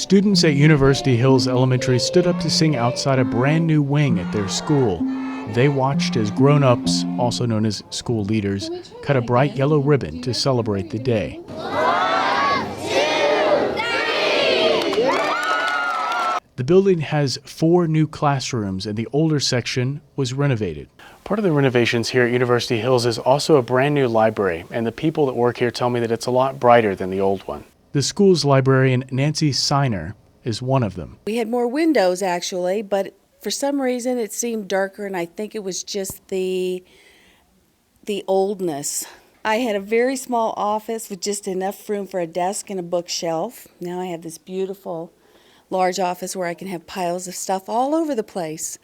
Students at University Hills Elementary stood up to sing outside a brand new wing at their school. They watched as grown-ups, also known as school leaders, cut a bright yellow ribbon to celebrate the day. 1, 2, 3! The building has 4 new classrooms and the older section was renovated. Part of the renovations here at University Hills is also a brand new library, and the people that work here tell me that it's a lot brighter than the old one. The school's librarian, Nancy Syner, is one of them. We had more windows actually, but for some reason it seemed darker, and I think it was just the oldness. I had a very small office with just enough room for a desk and a bookshelf. Now I have this beautiful large office where I can have piles of stuff all over the place.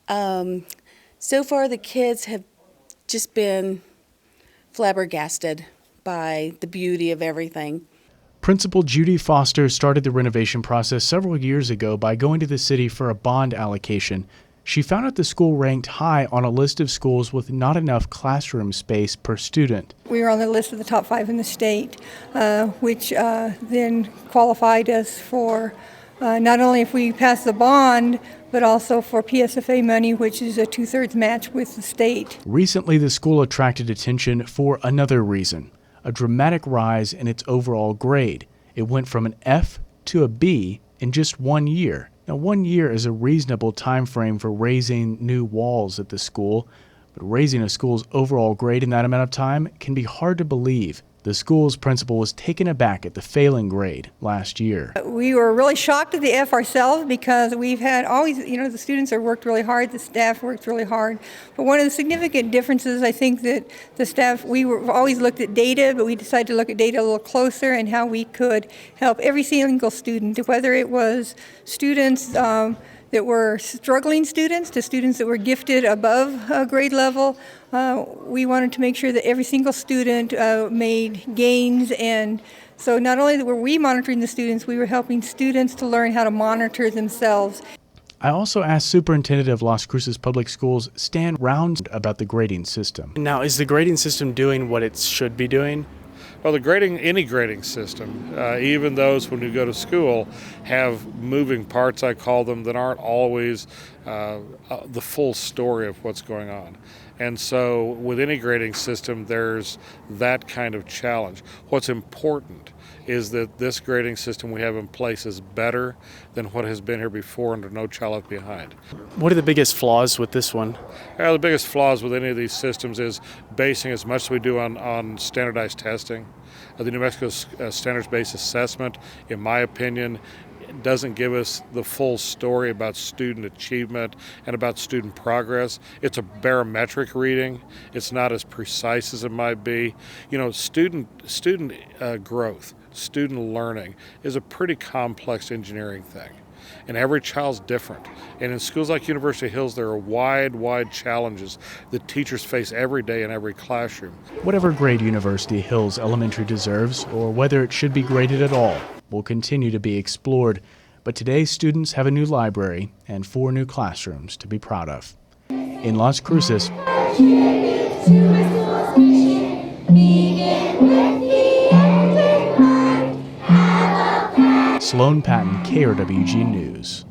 So far the kids have just been flabbergasted by the beauty of everything. Principal Judy Foster started the renovation process several years ago by going to the city for a bond allocation. She found out the school ranked high on a list of schools with not enough classroom space per student. We were on the list of the top 5 in the state, which then qualified us for not only if we pass the bond, but also for PSFA money, which is a 2/3 match with the state. Recently, the school attracted attention for another reason: a dramatic rise in its overall grade. It went from an F to a B in just 1 year. Now, 1 year is a reasonable time frame for raising new walls at the school, but raising a school's overall grade in that amount of time can be hard to believe. The school's principal was taken aback at the failing grade last year. We were really shocked at the F ourselves because we've had always, the students have worked really hard, the staff worked really hard. But one of the significant differences, I think that the staff, we've always looked at data, but we decided to look at data a little closer and how we could help every single student, whether it was students that were struggling students to students that were gifted above grade level. We wanted to make sure that every single student made gains, and so not only were we monitoring the students, we were helping students to learn how to monitor themselves. I also asked Superintendent of Las Cruces Public Schools, Stan Round, about the grading system. Now, is the grading system doing what it should be doing? Well, any grading system, even those when you go to school, have moving parts, I call them, that aren't always the full story of what's going on. And so with any grading system, there's that kind of challenge. What's important is that this grading system we have in place is better than what has been here before under No Child Left Behind. What are the biggest flaws with this one? The biggest flaws with any of these systems is basing as much as we do on standardized testing. The New Mexico standards-based assessment, in my opinion, doesn't give us the full story about student achievement and about student progress. It's a barometric reading. It's not as precise as it might be. Student growth, student learning is a pretty complex engineering thing. And every child's different. And in schools like University Hills, there are wide challenges that teachers face every day in every classroom. Whatever grade University Hills Elementary deserves, or whether it should be graded at all, will continue to be explored. But today, students have a new library and 4 new classrooms to be proud of. In Las Cruces, Sloan Patton, KRWG News.